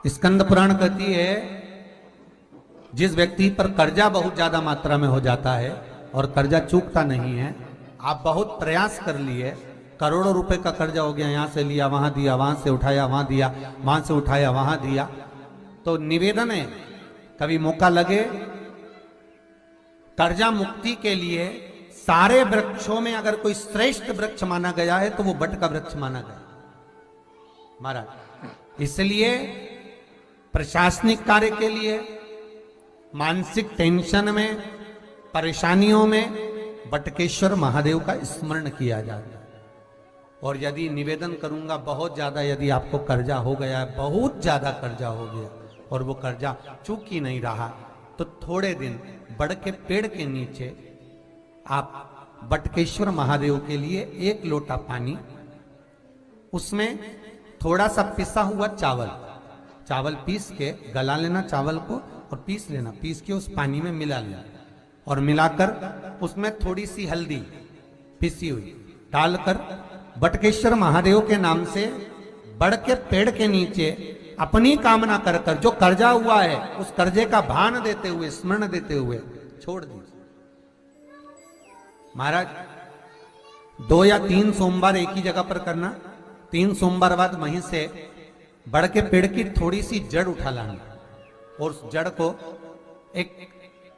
स्कंद पुराण कहती है जिस व्यक्ति पर कर्जा बहुत ज्यादा मात्रा में हो जाता है और कर्जा चूकता नहीं है, आप बहुत प्रयास कर लिए, करोड़ों रुपए का कर्जा हो गया, यहां से लिया वहां दिया, वहां से उठाया वहां दिया, वहां से उठाया वहां दिया, तो निवेदन है कभी मौका लगे कर्जा मुक्ति के लिए सारे वृक्षों में अगर कोई श्रेष्ठ वृक्ष माना गया है तो वो बट का वृक्ष माना गया महाराज। इसलिए प्रशासनिक कार्य के लिए, मानसिक टेंशन में, परेशानियों में बटकेश्वर महादेव का स्मरण किया जाता है। और यदि निवेदन करूंगा बहुत ज्यादा, यदि आपको कर्जा हो गया है, बहुत ज्यादा कर्जा हो गया और वो कर्जा चूक ही नहीं रहा, तो थोड़े दिन बड़ के पेड़ के नीचे आप बटकेश्वर महादेव के लिए 1 लोटा पानी, उसमें थोड़ा सा पिसा हुआ चावल पीस के गला लेना चावल को और पीस लेना, पीस के उस पानी में मिला लेना और मिलाकर उसमें थोड़ी सी हल्दी पिसी हुई डालकर बटकेश्वर महादेव के नाम से बड़ के पेड़ के नीचे अपनी कामना कर कर जो कर्जा हुआ है उस कर्जे का भान देते हुए, स्मरण देते हुए छोड़ दीजिए। महाराज 2 या 3 सोमवार एक ही जगह पर करना, 3 सोमवार बाद वहीं से बड़ के पेड़ की थोड़ी सी जड़ उठा लानी और उस जड़ को एक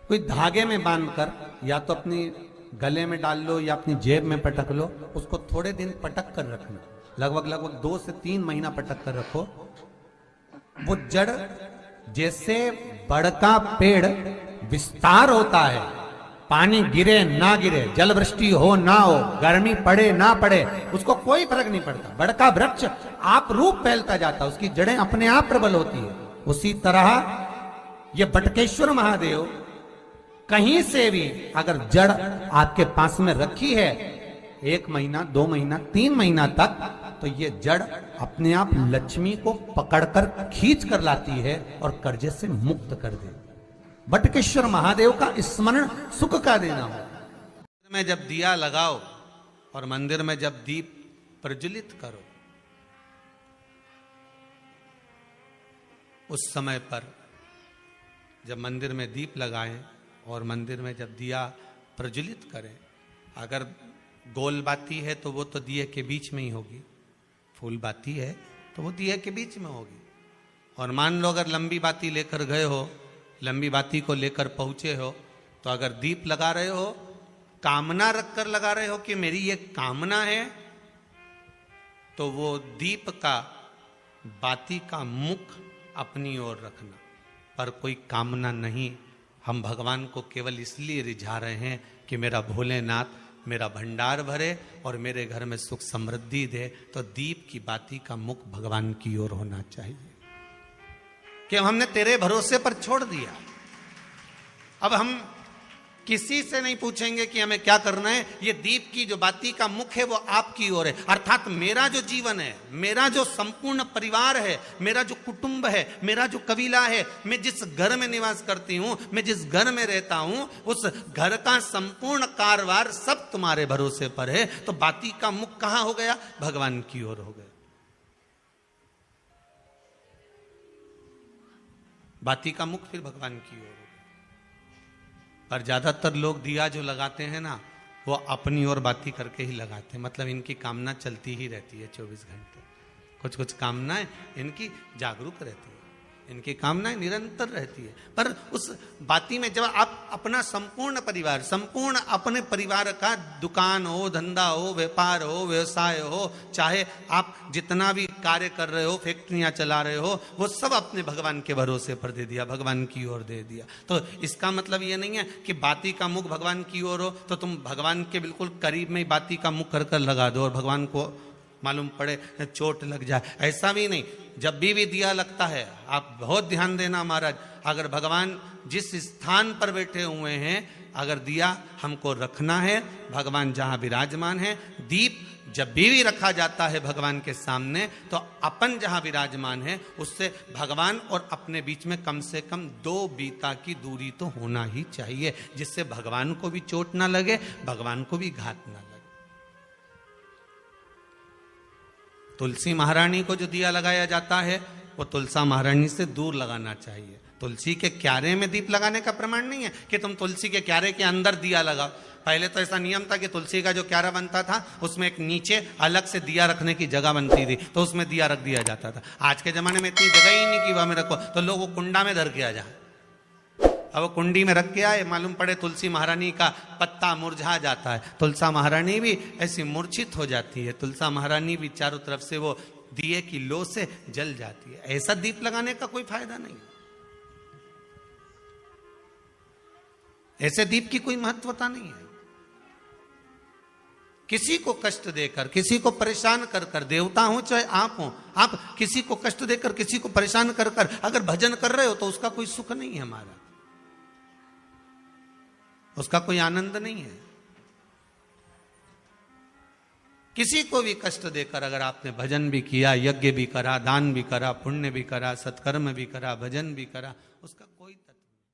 कोई धागे में बांधकर या तो अपनी गले में डाल लो या अपनी जेब में पटक लो, उसको थोड़े दिन पटक कर रखना, लगभग 2 से 3 महीना पटक कर रखो। वो जड़ जैसे बड़ का पेड़ विस्तार होता है, पानी गिरे ना गिरे, जल वृष्टि हो ना हो, गर्मी पड़े ना पड़े, उसको कोई फर्क नहीं पड़ता, बड़ का वृक्ष आप रूप फैलता जाता, उसकी जड़ें अपने आप प्रबल होती है। उसी तरह ये बटकेश्वर महादेव कहीं से भी अगर जड़ आपके पास में रखी है 1 महीना, 2 महीना, 3 महीना तक, तो ये जड़ अपने आप लक्ष्मी को पकड़कर खींच कर लाती है और कर्जे से मुक्त कर दे। बटकेश्वर महादेव का स्मरण सुख का देना हो। में जब दिया लगाओ और मंदिर में जब दीप प्रज्वलित करो, उस समय पर जब मंदिर में दीप लगाएं और मंदिर में जब दिया प्रज्वलित करें, अगर गोल बाती है तो वो तो दिए के बीच में ही होगी, फूल बाती है तो वो दिए के बीच में होगी। और मान लो अगर लंबी बाती लेकर गए हो, लंबी बाती को लेकर पहुंचे हो, तो अगर दीप लगा रहे हो, कामना रखकर लगा रहे हो कि मेरी ये कामना है, तो वो दीप का, बाती का मुख अपनी ओर रखना, पर कोई कामना नहीं। हम भगवान को केवल इसलिए रिझा रहे हैं कि मेरा भोलेनाथ मेरा भंडार भरे और मेरे घर में सुख समृद्धि दे, तो दीप की बाती का मुख भगवान की ओर होना चाहिए कि हमने तेरे भरोसे पर छोड़ दिया। अब हम किसी से नहीं पूछेंगे कि हमें क्या करना है, ये दीप की जो बाती का मुख है वो आपकी ओर है। अर्थात मेरा जो जीवन है, मेरा जो संपूर्ण परिवार है, मेरा जो कुटुंब है, मेरा जो कबीला है, मैं जिस घर में निवास करती हूं, मैं जिस घर में रहता हूं, उस घर का संपूर्ण कारभार सब तुम्हारे भरोसे पर है। तो बाती का मुख कहां हो गया? भगवान की ओर हो गया। बाती का मुख फिर भगवान की ओर। पर ज्यादातर लोग दिया जो लगाते हैं ना, वो अपनी ओर बाती करके ही लगाते हैं, मतलब इनकी कामना चलती ही रहती है 24 घंटे। कुछ कुछ कामनाएं इनकी जागरूक रहती है, इनकी कामनाएं निरंतर रहती है। पर उस बाती में जब आप अपना संपूर्ण परिवार, संपूर्ण अपने परिवार का, दुकान हो, धंधा हो, व्यापार हो, व्यवसाय हो, चाहे आप जितना भी कार्य कर रहे हो, फैक्ट्रियां चला रहे हो, वो सब अपने भगवान के भरोसे पर दे दिया, भगवान की ओर दे दिया। तो इसका मतलब ये नहीं है कि बाती का मुख भगवान की ओर हो तो तुम भगवान के बिल्कुल करीब में बाती का मुख कर लगा दो और भगवान को मालूम पड़े चोट लग जाए, ऐसा भी नहीं। जब भी दिया लगता है, आप बहुत ध्यान देना महाराज, अगर भगवान जिस स्थान पर बैठे हुए हैं, अगर दिया हमको रखना है, भगवान जहां विराजमान है, दीप जब भी रखा जाता है भगवान के सामने, तो अपन जहां विराजमान है उससे भगवान और अपने बीच में कम से कम 2 बीता की दूरी तो होना ही चाहिए, जिससे भगवान को भी चोट ना लगे, भगवान को भी घात ना लगे। तुलसी महारानी को जो दिया लगाया जाता है वो तुलसा महारानी से दूर लगाना चाहिए। तुलसी के क्यारे में दीप लगाने का प्रमाण नहीं है कि तुम तुलसी के क्यारे के अंदर दिया लगाओ। पहले तो ऐसा नियम था कि तुलसी का जो क्यारा बनता था उसमें एक नीचे अलग से दिया रखने की जगह बनती थी, तो उसमें दिया रख दिया जाता था। आज के जमाने में इतनी जगह ही नहीं कि वह में रखो, तो लोग वो कुंडा में धर के आ जाए। अब वो कुंडी में रख के आए, मालूम पड़े तुलसी महारानी का पत्ता मुरझा जाता है, तुलसा महारानी भी ऐसी मूर्छित हो जाती है, तुलसा महारानी भी चारों तरफ से वो दिए की लो से जल जाती है। ऐसा दीप लगाने का कोई फायदा नहीं, ऐसे दीप की कोई महत्वता नहीं है। किसी को कष्ट देकर, किसी को परेशान कर कर, देवता हो चाहे आप हो, आप किसी को कष्ट देकर, किसी को परेशान कर कर अगर भजन कर रहे हो तो उसका कोई सुख नहीं है, हमारा उसका कोई आनंद नहीं है। किसी को भी कष्ट देकर अगर आपने भजन भी किया, यज्ञ भी करा, दान भी करा, पुण्य भी करा, सत्कर्म भी करा, भजन भी करा, उसका कोई तत्व